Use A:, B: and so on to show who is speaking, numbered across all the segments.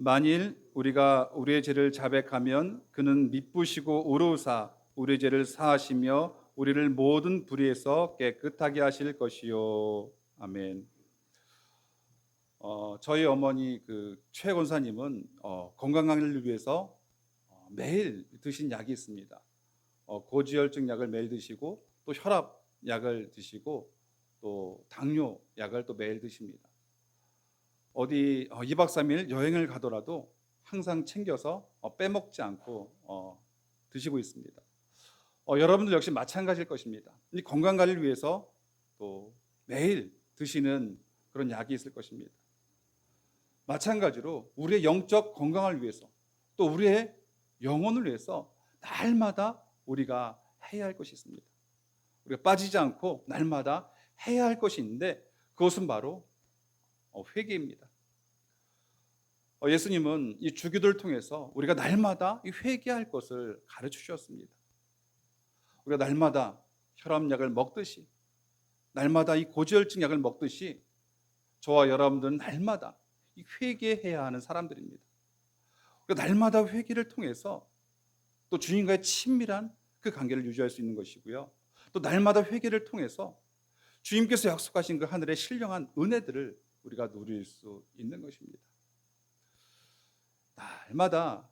A: 만일 우리가 우리의 죄를 자백하면 그는 미쁘시고 의로우사 우리의 죄를 사하시며 우리를 모든 불의에서 깨끗하게 하실 것이요. 아멘. 저희 어머니 최 권사님은 건강을 위해서 매일 드신 약이 있습니다. 고지혈증 약을 매일 드시고 또 혈압 약을 드시고 또 당뇨 약을 또 매일 드십니다. 어디 2박 3일 여행을 가더라도 항상 챙겨서 빼먹지 않고 드시고 있습니다. 여러분들 역시 마찬가지일 것입니다. 이 건강 관리를 위해서 또 매일 드시는 그런 약이 있을 것입니다. 마찬가지로 우리의 영적 건강을 위해서 또 우리의 영혼을 위해서 날마다 우리가 해야 할 것이 있습니다. 우리가 빠지지 않고 날마다 해야 할 것이 있는데 그것은 바로 회개입니다. 예수님은 이 주기도를 통해서 우리가 날마다 이 회개할 것을 가르쳐 주셨습니다. 우리가 날마다 혈압약을 먹듯이 날마다 이 고지혈증 약을 먹듯이 저와 여러분들은 날마다 이 회개해야 하는 사람들입니다. 우리가 날마다 회개를 통해서 또 주님과의 친밀한 그 관계를 유지할 수 있는 것이고요. 또 날마다 회개를 통해서 주님께서 약속하신 그 하늘의 신령한 은혜들을 우리가 누릴 수 있는 것입니다. 날마다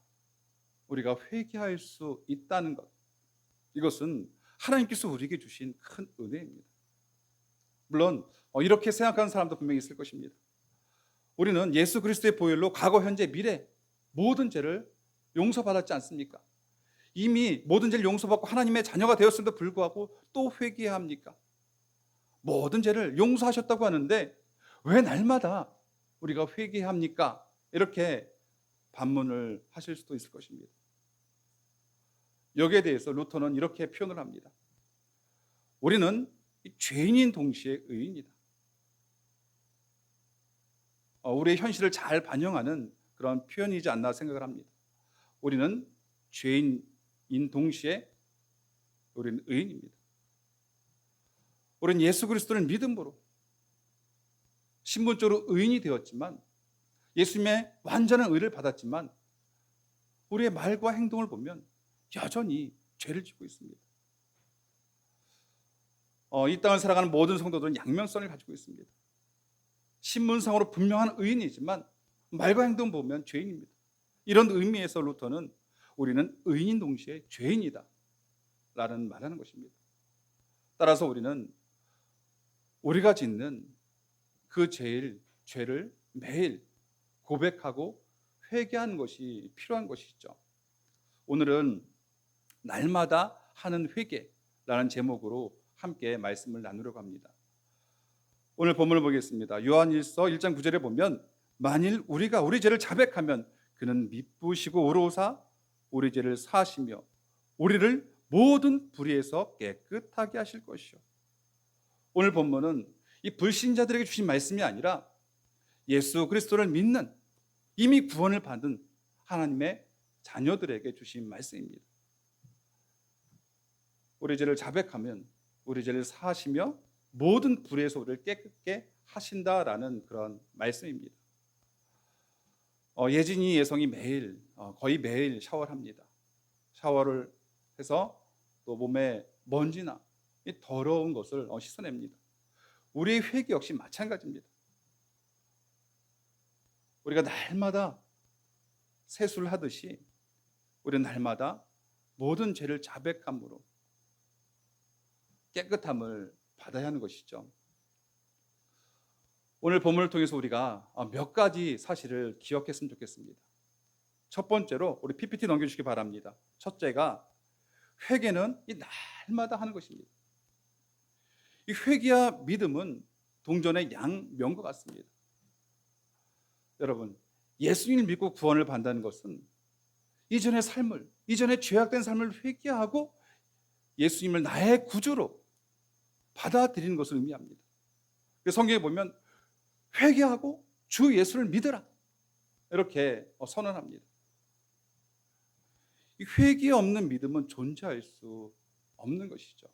A: 우리가 회개할 수 있다는 것, 이것은 하나님께서 우리에게 주신 큰 은혜입니다. 물론 이렇게 생각하는 사람도 분명히 있을 것입니다. 우리는 예수 그리스도의 보혈로 과거, 현재, 미래 모든 죄를 용서받았지 않습니까? 이미 모든 죄를 용서받고 하나님의 자녀가 되었음에도 불구하고 또 회개해야 합니까? 모든 죄를 용서하셨다고 하는데 왜 날마다 우리가 회개해야 합니까? 이렇게 반문을 하실 수도 있을 것입니다. 여기에 대해서 루터는 이렇게 표현을 합니다. 우리는 죄인인 동시에 의인이다. 우리의 현실을 잘 반영하는 그런 표현이지 않나 생각을 합니다. 우리는 죄인인 동시에 우리는 의인입니다. 우리는 예수 그리스도를 믿음으로 신분적으로 의인이 되었지만 예수님의 완전한 의를 받았지만 우리의 말과 행동을 보면 여전히 죄를 짓고 있습니다. 이 땅을 살아가는 모든 성도들은 양면성을 가지고 있습니다. 신문상으로 분명한 의인이지만 말과 행동 보면 죄인입니다. 이런 의미에서 루터는 우리는 의인인 동시에 죄인이다 라는 말하는 것입니다. 따라서 우리는 우리가 짓는 그 죄를 매일 고백하고 회개하는 것이 필요한 것이죠. 오늘은 날마다 하는 회개라는 제목으로 함께 말씀을 나누려고 합니다. 오늘 본문을 보겠습니다. 요한일서 1장 9절에 보면 만일 우리가 우리 죄를 자백하면 그는 미쁘시고 의로우사 우리 죄를 사하시며 우리를 모든 불의에서 깨끗하게 하실 것이요. 오늘 본문은 이 불신자들에게 주신 말씀이 아니라 예수 그리스도를 믿는 이미 구원을 받은 하나님의 자녀들에게 주신 말씀입니다. 우리 죄를 자백하면 우리 죄를 사하시며 모든 불의에서 우리를 깨끗게 하신다라는 그런 말씀입니다. 예진이 예성이 거의 매일 샤워를 합니다. 샤워를 해서 또 몸에 먼지나 이 더러운 것을 씻어냅니다. 우리의 회개 역시 마찬가지입니다. 우리가 날마다 세수를 하듯이 우리는 날마다 모든 죄를 자백함으로 깨끗함을 받아야 하는 것이죠. 오늘 본문을 통해서 우리가 몇 가지 사실을 기억했으면 좋겠습니다. 첫 번째로 우리 PPT 넘겨주시기 바랍니다. 첫째가 회개는 이 날마다 하는 것입니다. 이 회개와 믿음은 동전의 양면과 같습니다. 여러분, 예수님을 믿고 구원을 받는다는 것은 이전의 죄악된 삶을 회개하고 예수님을 나의 구주로 받아들이는 것을 의미합니다. 성경에 보면 회개하고 주 예수를 믿으라 이렇게 선언합니다. 이 회개 없는 믿음은 존재할 수 없는 것이죠.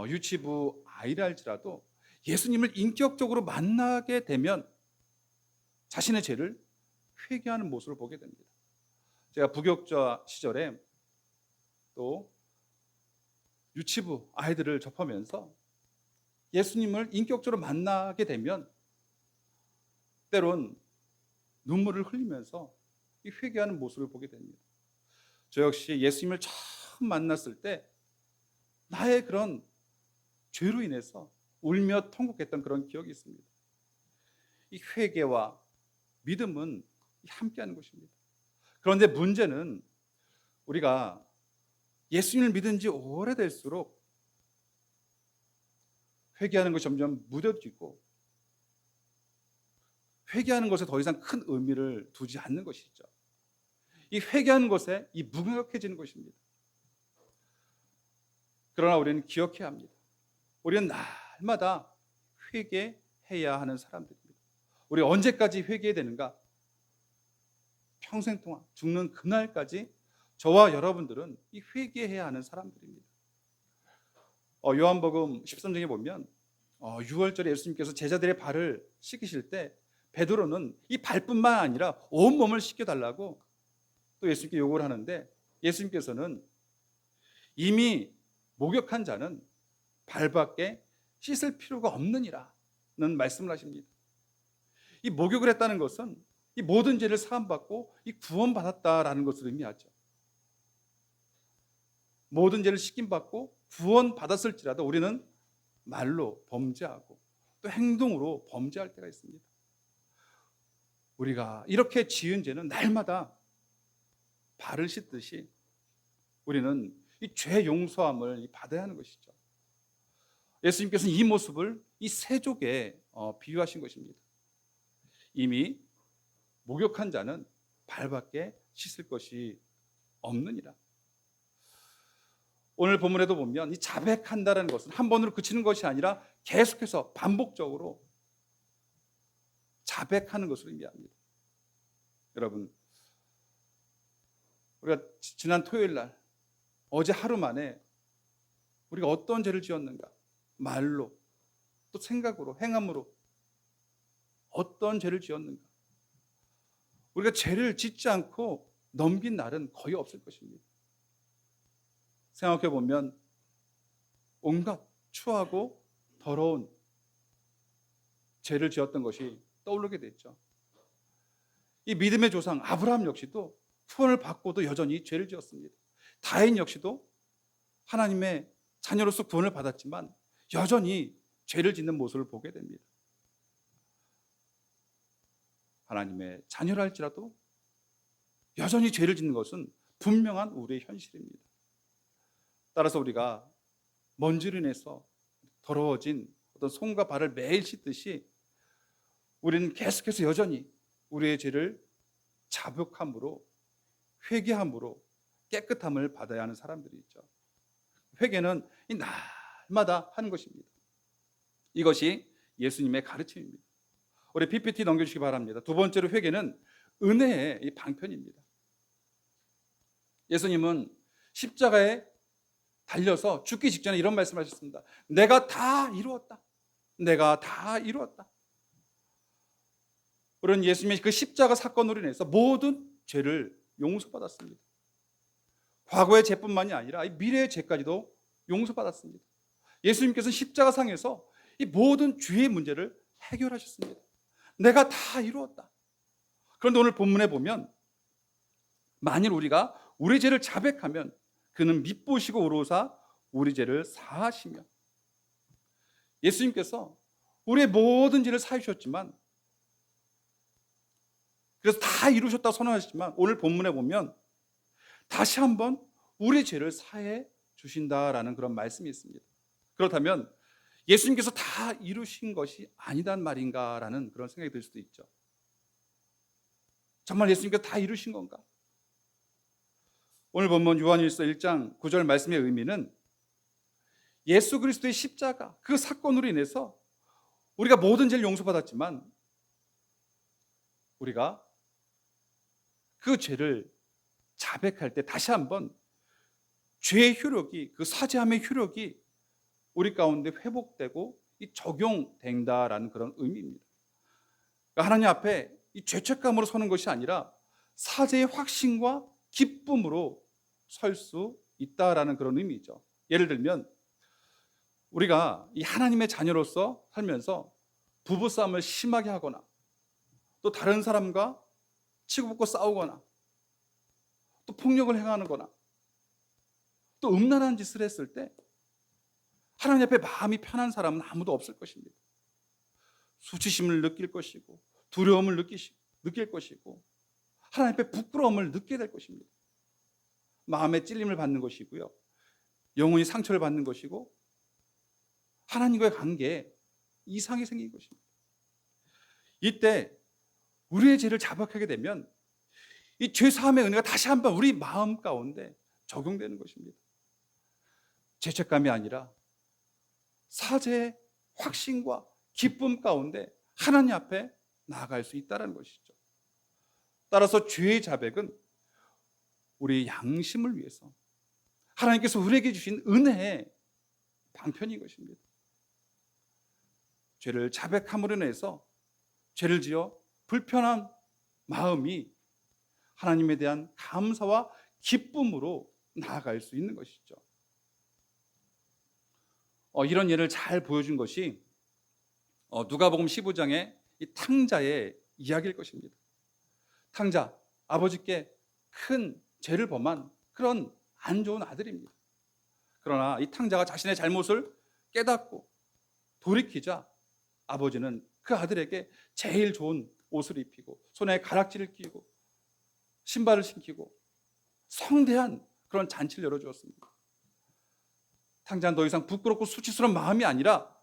A: 유치부 아이라 할지라도 예수님을 인격적으로 만나게 되면 자신의 죄를 회개하는 모습을 보게 됩니다. 제가 부교육자 시절에 또 유치부 아이들을 접하면서 예수님을 인격적으로 만나게 되면 때론 눈물을 흘리면서 이 회개하는 모습을 보게 됩니다. 저 역시 예수님을 처음 만났을 때 나의 그런 죄로 인해서 울며 통곡했던 그런 기억이 있습니다. 이 회개와 믿음은 함께하는 것입니다. 그런데 문제는 우리가 예수님을 믿은 지 오래될수록 회개하는 것이 점점 무뎌지고 회개하는 것에 더 이상 큰 의미를 두지 않는 것이죠. 이 회개하는 것에 이 무감각해지는 것입니다. 그러나 우리는 기억해야 합니다. 우리는 날마다 회개해야 하는 사람들입니다. 우리 언제까지 회개해야 되는가? 평생 동안 죽는 그날까지 저와 여러분들은 이 회개해야 하는 사람들입니다. 요한복음 13장에 보면 6월절에 예수님께서 제자들의 발을 씻기실 때 베드로는 이 발뿐만 아니라 온몸을 씻겨달라고 또 예수님께 요구를 하는데 예수님께서는 이미 목욕한 자는 발밖에 씻을 필요가 없느니라는 말씀을 하십니다. 이 목욕을 했다는 것은 이 모든 죄를 사함받고 이 구원받았다라는 것을 의미하죠. 모든 죄를 씻김받고 구원받았을지라도 우리는 말로 범죄하고 또 행동으로 범죄할 때가 있습니다. 우리가 이렇게 지은 죄는 날마다 발을 씻듯이 우리는 이 죄 용서함을 받아야 하는 것이죠. 예수님께서는 이 모습을 이 세족에 비유하신 것입니다. 이미 목욕한 자는 발밖에 씻을 것이 없느니라. 오늘 본문에도 보면 이 자백한다는 것은 한 번으로 그치는 것이 아니라 계속해서 반복적으로 자백하는 것을 의미합니다. 여러분, 우리가 지난 토요일 날 어제 하루 만에 우리가 어떤 죄를 지었는가? 말로 또 생각으로 행함으로 어떤 죄를 지었는가? 우리가 죄를 짓지 않고 넘긴 날은 거의 없을 것입니다. 생각해 보면 온갖 추하고 더러운 죄를 지었던 것이 떠오르게 됐죠. 이 믿음의 조상 아브라함 역시도 구원을 받고도 여전히 죄를 지었습니다. 다인 역시도 하나님의 자녀로서 구원을 받았지만 여전히 죄를 짓는 모습을 보게 됩니다. 하나님의 자녀라 할지라도 여전히 죄를 짓는 것은 분명한 우리의 현실입니다. 따라서 우리가 먼지로 인해서 더러워진 어떤 손과 발을 매일 씻듯이 우리는 계속해서 여전히 우리의 죄를 자복함으로 회개함으로 깨끗함을 받아야 하는 사람들이 있죠. 회개는 이 날마다 하는 것입니다. 이것이 예수님의 가르침입니다. 우리 PPT 넘겨주시기 바랍니다. 두 번째로 회개는 은혜의 이 방편입니다. 예수님은 십자가에 달려서 죽기 직전에 이런 말씀하셨습니다. 내가 다 이루었다. 내가 다 이루었다. 우리는 예수님의 그 십자가 사건으로 인해서 모든 죄를 용서받았습니다. 과거의 죄뿐만이 아니라 미래의 죄까지도 용서받았습니다. 예수님께서는 십자가상에서 이 모든 죄의 문제를 해결하셨습니다. 내가 다 이루었다. 그런데 오늘 본문에 보면 만일 우리가 우리 죄를 자백하면 그는 밉보시고 의로사 우리 죄를 사하시며, 예수님께서 우리의 모든 죄를 사하셨지만 그래서 다 이루셨다고 선언하셨지만 오늘 본문에 보면 다시 한번 우리 죄를 사해 주신다라는 그런 말씀이 있습니다. 그렇다면 예수님께서 다 이루신 것이 아니단 말인가라는 그런 생각이 들 수도 있죠. 정말 예수님께서 다 이루신 건가? 오늘 본문 요한일서 1장 9절 말씀의 의미는 예수 그리스도의 십자가 그 사건으로 인해서 우리가 모든 죄를 용서받았지만 우리가 그 죄를 자백할 때 다시 한번 죄의 효력이, 그 사죄함의 효력이 우리 가운데 회복되고 적용된다라는 그런 의미입니다. 그러니까 하나님 앞에 이 죄책감으로 서는 것이 아니라 사죄의 확신과 기쁨으로 설 수 있다라는 그런 의미죠. 예를 들면 우리가 이 하나님의 자녀로서 살면서 부부싸움을 심하게 하거나 또 다른 사람과 치고받고 싸우거나 또 폭력을 행하거나 또 음란한 짓을 했을 때 하나님 앞에 마음이 편한 사람은 아무도 없을 것입니다. 수치심을 느낄 것이고 두려움을 느낄 것이고 하나님 앞에 부끄러움을 느끼게 될 것입니다. 마음의 찔림을 받는 것이고요. 영혼이 상처를 받는 것이고 하나님과의 관계에 이상이 생긴 것입니다. 이때 우리의 죄를 자백하게 되면 이 죄사함의 은혜가 다시 한번 우리 마음 가운데 적용되는 것입니다. 죄책감이 아니라 사죄의 확신과 기쁨 가운데 하나님 앞에 나아갈 수 있다는 것이죠. 따라서 죄의 자백은 우리의 양심을 위해서 하나님께서 우리에게 주신 은혜의 방편인 것입니다. 죄를 자백함으로 인해서 죄를 지어 불편한 마음이 하나님에 대한 감사와 기쁨으로 나아갈 수 있는 것이죠. 이런 예를 잘 보여준 것이 누가복음 15장의 이 탕자의 이야기일 것입니다. 탕자, 아버지께 큰 죄를 범한 그런 안 좋은 아들입니다. 그러나 이 탕자가 자신의 잘못을 깨닫고 돌이키자 아버지는 그 아들에게 제일 좋은 옷을 입히고 손에 가락지를 끼고 신발을 신기고 성대한 그런 잔치를 열어주었습니다. 탕자는 더 이상 부끄럽고 수치스러운 마음이 아니라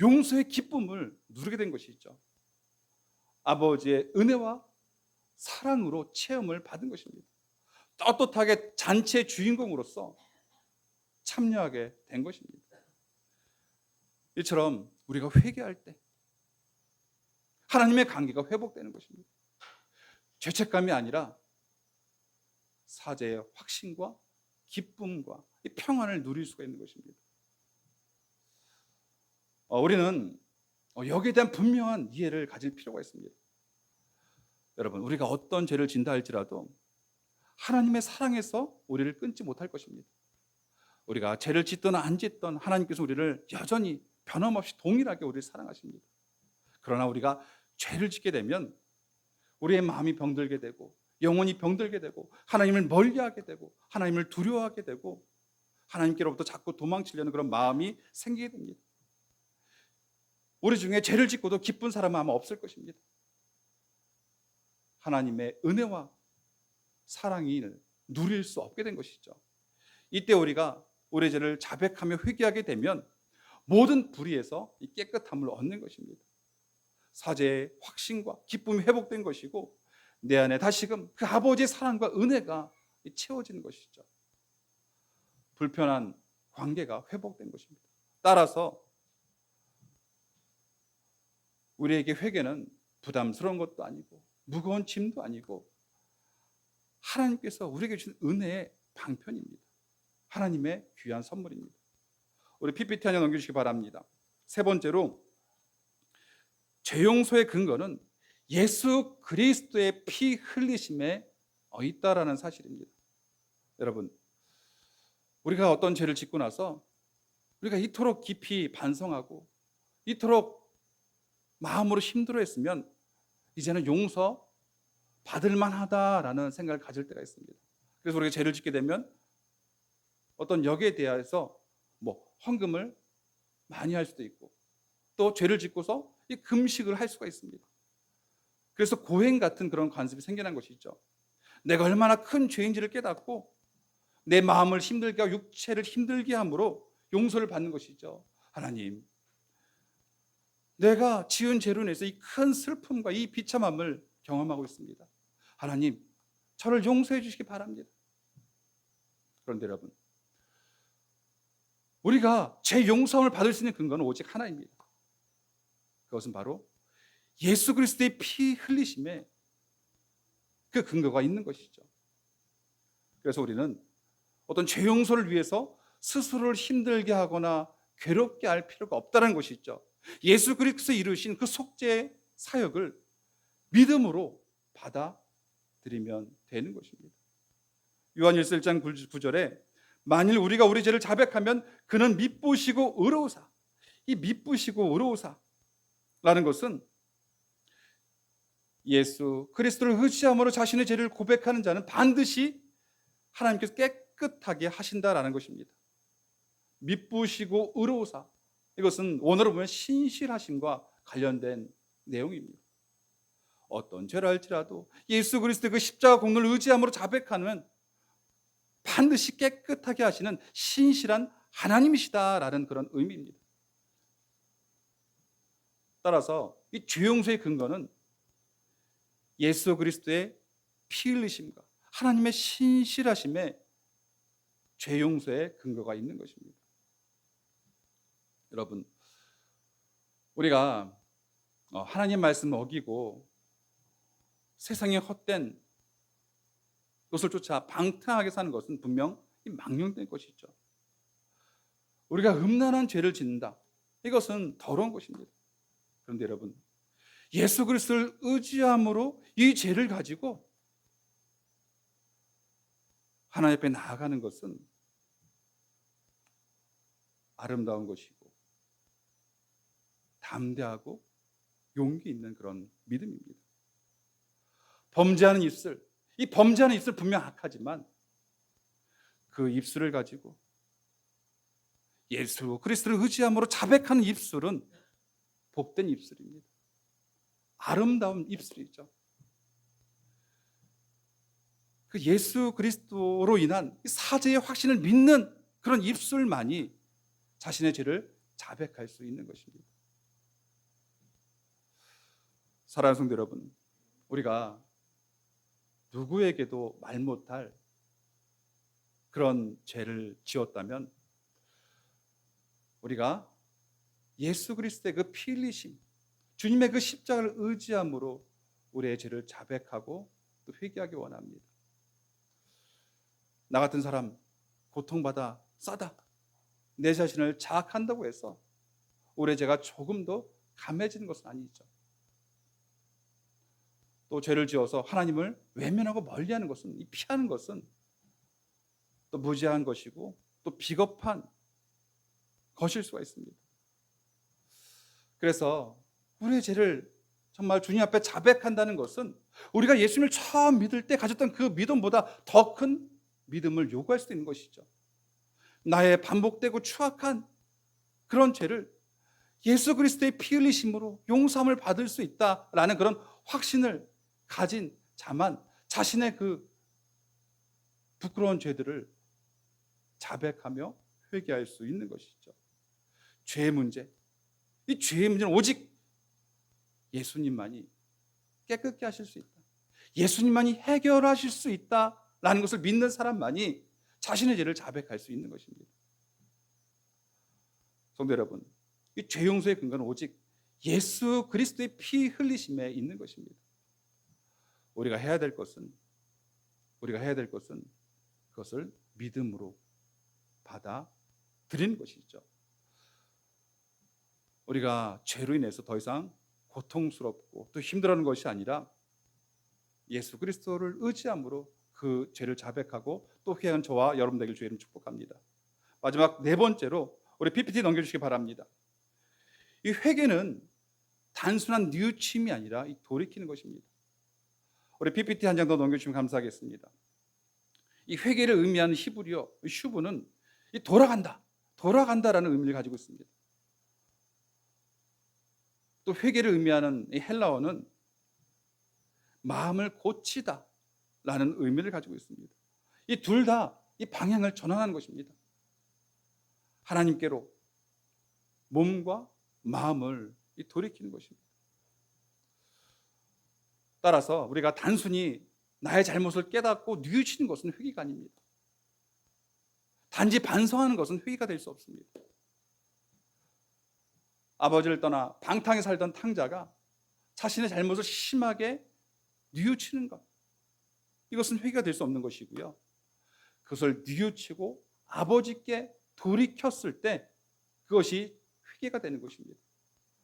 A: 용서의 기쁨을 누리게 된 것이죠. 아버지의 은혜와 사랑으로 체험을 받은 것입니다. 떳떳하게 잔치의 주인공으로서 참여하게 된 것입니다. 이처럼 우리가 회개할 때 하나님의 관계가 회복되는 것입니다. 죄책감이 아니라 사죄의 확신과 기쁨과 이 평안을 누릴 수가 있는 것입니다. 우리는 여기에 대한 분명한 이해를 가질 필요가 있습니다. 여러분, 우리가 어떤 죄를 진다 할지라도 하나님의 사랑에서 우리를 끊지 못할 것입니다. 우리가 죄를 짓든 안 짓든 하나님께서 우리를 여전히 변함없이 동일하게 우리를 사랑하십니다. 그러나 우리가 죄를 짓게 되면 우리의 마음이 병들게 되고 영혼이 병들게 되고 하나님을 멀리하게 되고 하나님을 두려워하게 되고 하나님께로부터 자꾸 도망치려는 그런 마음이 생기게 됩니다. 우리 중에 죄를 짓고도 기쁜 사람은 아마 없을 것입니다. 하나님의 은혜와 사랑을 누릴 수 없게 된 것이죠. 이때 우리가 우리의 죄를 자백하며 회개하게 되면 모든 불의에서 이 깨끗함을 얻는 것입니다. 사죄의 확신과 기쁨이 회복된 것이고 내 안에 다시금 그 아버지의 사랑과 은혜가 채워지는 것이죠. 불편한 관계가 회복된 것입니다. 따라서 우리에게 회개는 부담스러운 것도 아니고 무거운 짐도 아니고 하나님께서 우리에게 주신 은혜의 방편입니다. 하나님의 귀한 선물입니다. 우리 PPT 하나 넘겨주시기 바랍니다. 세 번째로 죄 용서의 근거는 예수 그리스도의 피 흘리심에 있다라는 사실입니다. 여러분, 우리가 어떤 죄를 짓고 나서 우리가 이토록 깊이 반성하고 이토록 마음으로 힘들어했으면 이제는 용서 받을 만하다라는 생각을 가질 때가 있습니다. 그래서 우리가 죄를 짓게 되면 어떤 역에 대해서 헌금을 많이 할 수도 있고 또 죄를 짓고서 이 금식을 할 수가 있습니다. 그래서 고행 같은 그런 관습이 생겨난 것이죠. 내가 얼마나 큰 죄인지를 깨닫고 내 마음을 힘들게 하고 육체를 힘들게 함으로 용서를 받는 것이죠. 하나님, 내가 지은 죄로 인해서 이 큰 슬픔과 이 비참함을 경험하고 있습니다. 하나님, 저를 용서해 주시기 바랍니다. 그런데 여러분, 우리가 죄 용서함을 받을 수 있는 근거는 오직 하나입니다. 그것은 바로 예수 그리스도의 피 흘리심에 그 근거가 있는 것이죠. 그래서 우리는 어떤 죄 용서를 위해서 스스로를 힘들게 하거나 괴롭게 할 필요가 없다는 것이죠. 예수 그리스도가 이루신 그 속죄 사역을 믿음으로 받아들이면 되는 것입니다. 요한일서 1장 9절에 만일 우리가 우리 죄를 자백하면 그는 미쁘시고 의로우사. 이 미쁘시고 의로우사라는 것은 예수 그리스도를 의지함으로 자신의 죄를 고백하는 자는 반드시 하나님께서 깨끗하게 하신다라는 것입니다. 미쁘시고 의로우사, 이것은 원어로 보면 신실하심과 관련된 내용입니다. 어떤 죄를 할지라도 예수 그리스도의 그 십자가 공로를 의지함으로 자백하면 반드시 깨끗하게 하시는 신실한 하나님이시다라는 그런 의미입니다. 따라서 이 죄 용서의 근거는 예수 그리스도의 피 흘리심과 하나님의 신실하심에 죄 용서의 근거가 있는 것입니다. 여러분, 우리가 하나님 말씀을 어기고 세상의 헛된 것을 쫓아 방탕하게 사는 것은 분명 망령된 것이죠. 우리가 음란한 죄를 짓는다, 이것은 더러운 것입니다. 그런데 여러분, 예수 그리스도를 의지함으로 이 죄를 가지고 하나님 앞에 나아가는 것은 아름다운 것이고 담대하고 용기 있는 그런 믿음입니다. 범죄하는 입술, 이 범죄하는 입술 분명 악하지만 그 입술을 가지고 예수 그리스도를 의지함으로 자백하는 입술은 복된 입술입니다. 아름다운 입술이죠. 그 예수 그리스도로 인한 사죄의 확신을 믿는 그런 입술만이 자신의 죄를 자백할 수 있는 것입니다. 사랑하는 성도 여러분, 우리가 누구에게도 말 못할 그런 죄를 지었다면 우리가 예수 그리스도의 그 피 흘리심, 주님의 그 십자가를 의지함으로 우리의 죄를 자백하고 또 회개하기 원합니다. 나 같은 사람 고통받아 싸다, 내 자신을 자학한다고 해서 우리의 죄가 조금 더 감해지는 것은 아니죠. 또 죄를 지어서 하나님을 외면하고 멀리하는 것은, 이 피하는 것은 또 무지한 것이고 또 비겁한 것일 수가 있습니다. 그래서 우리의 죄를 정말 주님 앞에 자백한다는 것은 우리가 예수님을 처음 믿을 때 가졌던 그 믿음보다 더 큰 믿음을 요구할 수 있는 것이죠. 나의 반복되고 추악한 그런 죄를 예수 그리스도의 피 흘리심으로 용서함을 받을 수 있다라는 그런 확신을 가진 자만 자신의 그 부끄러운 죄들을 자백하며 회개할 수 있는 것이죠. 죄의 문제, 이 죄의 문제는 오직 예수님만이 깨끗게 하실 수 있다, 예수님만이 해결하실 수 있다라는 것을 믿는 사람만이 자신의 죄를 자백할 수 있는 것입니다. 성도 여러분, 이 죄 용서의 근거는 오직 예수 그리스도의 피 흘리심에 있는 것입니다. 우리가 해야 될 것은 그것을 믿음으로 받아들이는 것이죠. 우리가 죄로 인해서 더 이상 고통스럽고 또 힘들어하는 것이 아니라 예수 그리스도를 의지함으로 그 죄를 자백하고 또 회개하는 저와 여러분 되길 주의 이름 축복합니다. 마지막 네 번째로 우리 PPT 넘겨주시기 바랍니다. 이 회개는 단순한 뉘우침이 아니라 이 돌이키는 것입니다. 우리 PPT 한 장 더 넘겨주시면 감사하겠습니다. 이 회개를 의미하는 히브리어 슈브는 이 돌아간다라는 의미를 가지고 있습니다. 또 회개를 의미하는 이 헬라어는 마음을 고치다라는 의미를 가지고 있습니다. 이 둘 다 이 방향을 전환하는 것입니다. 하나님께로 몸과 마음을 돌이키는 것입니다. 따라서 우리가 단순히 나의 잘못을 깨닫고 뉘우치는 것은 회개가 아닙니다. 단지 반성하는 것은 회개가 될 수 없습니다. 아버지를 떠나 방탕에 살던 탕자가 자신의 잘못을 심하게 뉘우치는 것, 이것은 회개가 될 수 없는 것이고요. 그것을 뉘우치고 아버지께 돌이켰을 때 그것이 회개가 되는 것입니다.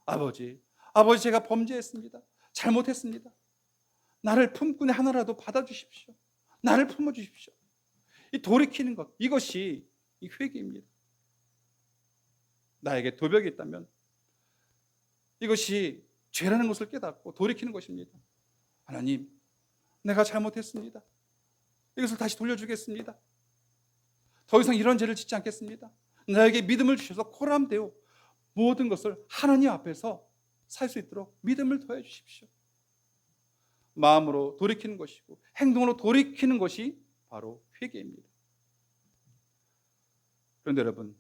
A: 아버지 제가 범죄했습니다. 잘못했습니다. 나를 품꾼의 하나라도 받아주십시오. 나를 품어주십시오. 이 돌이키는 것, 이것이 이 회개입니다. 나에게 도벽이 있다면 이것이 죄라는 것을 깨닫고 돌이키는 것입니다. 하나님, 내가 잘못했습니다. 이것을 다시 돌려주겠습니다. 더 이상 이런 죄를 짓지 않겠습니다. 나에게 믿음을 주셔서 코람되어 모든 것을 하나님 앞에서 살 수 있도록 믿음을 더해 주십시오. 마음으로 돌이키는 것이고 행동으로 돌이키는 것이 바로 회개입니다. 그런데 여러분,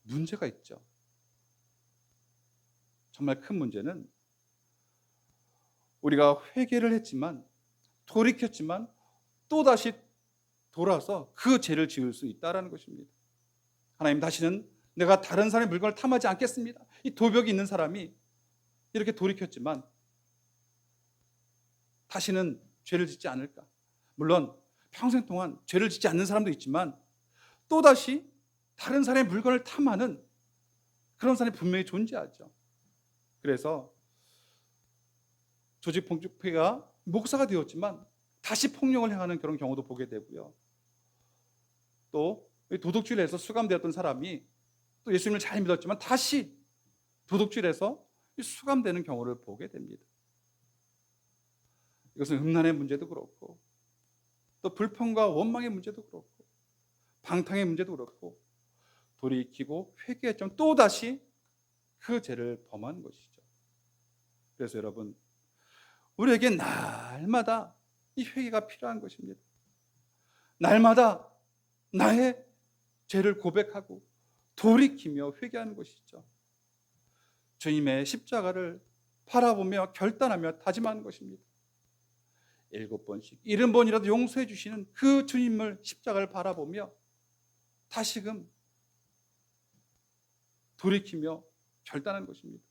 A: 문제가 있죠. 정말 큰 문제는 우리가 회개를 했지만, 돌이켰지만 또다시 돌아서 그 죄를 지을 수 있다는 것입니다. 하나님, 다시는 내가 다른 사람의 물건을 탐하지 않겠습니다. 이 도벽이 있는 사람이 이렇게 돌이켰지만 다시는 죄를 짓지 않을까. 물론 평생 동안 죄를 짓지 않는 사람도 있지만 또다시 다른 사람의 물건을 탐하는 그런 사람이 분명히 존재하죠. 그래서 조직 폭력배가 목사가 되었지만 다시 폭력을 행하는 그런 경우도 보게 되고요. 또 도둑질해서 수감되었던 사람이 또 예수님을 잘 믿었지만 다시 도둑질해서 수감되는 경우를 보게 됩니다. 이것은 음란의 문제도 그렇고 또 불평과 원망의 문제도 그렇고 방탕의 문제도 그렇고 돌이키고 회개했지만 또다시 그 죄를 범하는 것이죠. 그래서 여러분, 우리에게 날마다 이 회개가 필요한 것입니다. 날마다 나의 죄를 고백하고 돌이키며 회개하는 것이죠. 주님의 십자가를 바라보며 결단하며 다짐하는 것입니다. 7번씩 70번이라도 용서해 주시는 그 주님을, 십자가를 바라보며 다시금 돌이키며 결단하는 것입니다.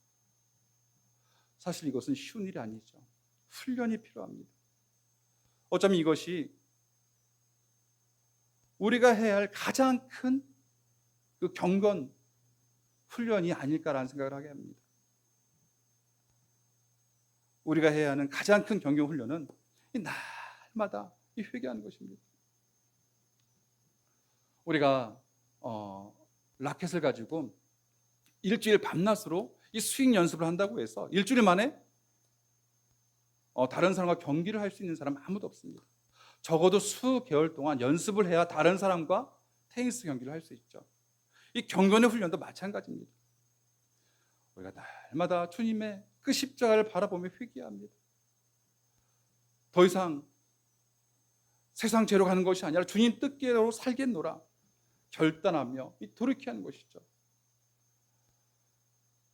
A: 사실 이것은 쉬운 일이 아니죠. 훈련이 필요합니다. 어쩌면 이것이 우리가 해야 할 가장 큰 그 경건 훈련이 아닐까라는 생각을 하게 합니다. 우리가 해야 하는 가장 큰 경건 훈련은 이 날마다 이 회개하는 것입니다. 우리가 라켓을 가지고 일주일 밤낮으로 이 스윙 연습을 한다고 해서 일주일 만에 다른 사람과 경기를 할 수 있는 사람 아무도 없습니다. 적어도 수개월 동안 연습을 해야 다른 사람과 테니스 경기를 할 수 있죠. 이 경건의 훈련도 마찬가지입니다. 우리가 날마다 주님의 그 십자가를 바라보며 회개합니다. 더 이상 세상 죄로 가는 것이 아니라 주님 뜻대로 살겠노라 결단하며 돌이켜야 하는 것이죠.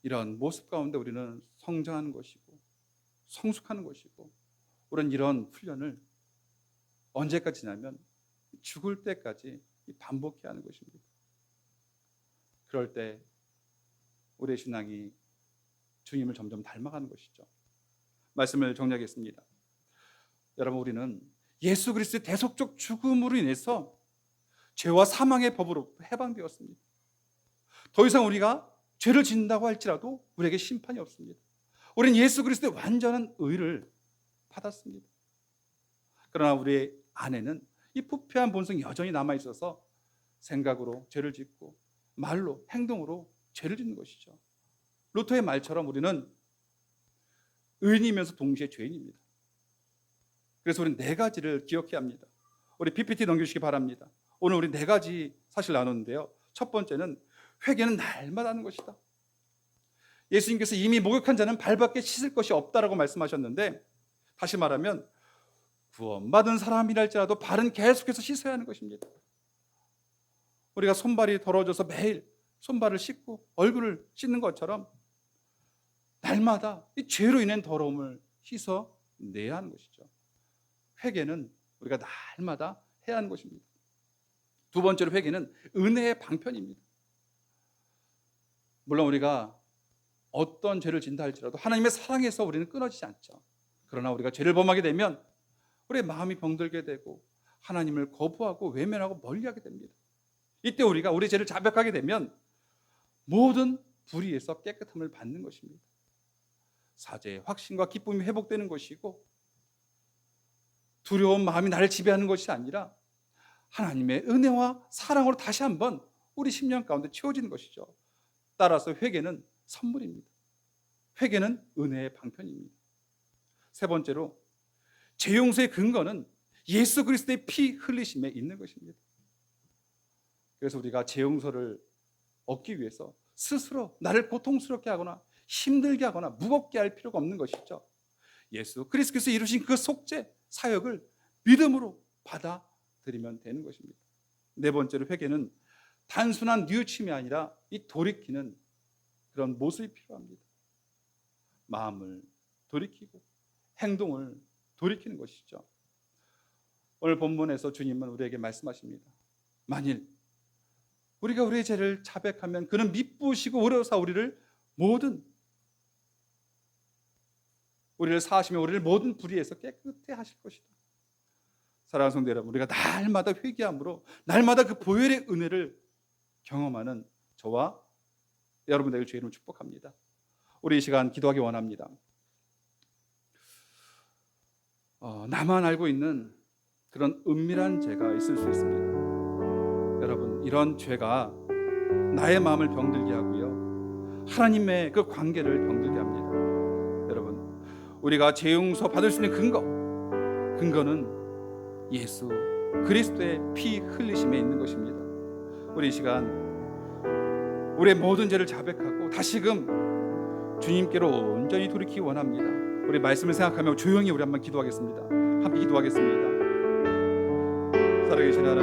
A: 이런 모습 가운데 우리는 성장하는 것이고 성숙하는 것이고, 우리는 이런 훈련을 언제까지 지나면 죽을 때까지 반복해야 하는 것입니다. 그럴 때 우리의 신앙이 주님을 점점 닮아가는 것이죠. 말씀을 정리하겠습니다. 여러분, 우리는 예수 그리스도의 대속적 죽음으로 인해서 죄와 사망의 법으로 해방되었습니다. 더 이상 우리가 죄를 짓는다고 할지라도 우리에게 심판이 없습니다. 우리는 예수 그리스도의 완전한 의를 받았습니다. 그러나 우리 안에는 이 부패한 본성이 여전히 남아있어서 생각으로 죄를 짓고 말로, 행동으로 죄를 짓는 것이죠. 루터의 말처럼 우리는 의인이면서 동시에 죄인입니다. 그래서 우리는 4가지를 기억해야 합니다. 우리 PPT 넘겨주시기 바랍니다. 오늘 우리 4가지 사실 나눴는데요. 첫 번째는 회개는 날마다 하는 것이다. 예수님께서 이미 목욕한 자는 발밖에 씻을 것이 없다라고 말씀하셨는데, 다시 말하면 구원받은 사람이랄지라도 발은 계속해서 씻어야 하는 것입니다. 우리가 손발이 더러워져서 매일 손발을 씻고 얼굴을 씻는 것처럼 날마다 이 죄로 인한 더러움을 씻어내야 하는 것이죠. 회개는 우리가 날마다 해야 하는 것입니다. 두 번째로 회개는 은혜의 방편입니다. 물론 우리가 어떤 죄를 진다 할지라도 하나님의 사랑에서 우리는 끊어지지 않죠. 그러나 우리가 죄를 범하게 되면 우리의 마음이 병들게 되고 하나님을 거부하고 외면하고 멀리하게 됩니다. 이때 우리가 우리 죄를 자백하게 되면 모든 불의에서 깨끗함을 받는 것입니다. 사죄의 확신과 기쁨이 회복되는 것이고, 두려운 마음이 나를 지배하는 것이 아니라 하나님의 은혜와 사랑으로 다시 한번 우리 심령 가운데 채워지는 것이죠. 따라서 회개는 선물입니다. 회개는 은혜의 방편입니다. 세 번째로 죄 용서의 근거는 예수 그리스도의 피 흘리심에 있는 것입니다. 그래서 우리가 죄 용서를 얻기 위해서 스스로 나를 고통스럽게 하거나 힘들게 하거나 무겁게 할 필요가 없는 것이죠. 예수 그리스도께서 이루신 그 속죄 사역을 믿음으로 받아들이면 되는 것입니다. 네 번째로 회개는 단순한 뉘우침이 아니라 이 돌이키는 그런 모습이 필요합니다. 마음을 돌이키고 행동을 돌이키는 것이죠. 오늘 본문에서 주님은 우리에게 말씀하십니다. 만일 우리가 우리의 죄를 자백하면 그는 미쁘시고 의로사 우리를 사하시며 우리를 모든 불의에서 깨끗해 하실 것이다. 사랑하는 성도 여러분, 우리가 날마다 회개함으로 날마다 그 보혈의 은혜를 경험하는 저와 여러분들에게 주의 이름으로 축복합니다. 우리 이 시간 기도하기 원합니다. 나만 알고 있는 그런 은밀한 죄가 있을 수 있습니다. 여러분, 이런 죄가 나의 마음을 병들게 하고요, 하나님의 그 관계를 병들게 합니다. 여러분, 우리가 죄 용서 받을 수 있는 근거는 예수 그리스도의 피 흘리심에 있는 것입니다. 우리 이 시간 우리의 모든 죄를 자백하고 다시금 주님께로 온전히 돌이키기 원합니다. 우리 말씀을 생각하며 조용히 우리 한번 기도하겠습니다. 함께 기도하겠습니다. 살아계신 하나님,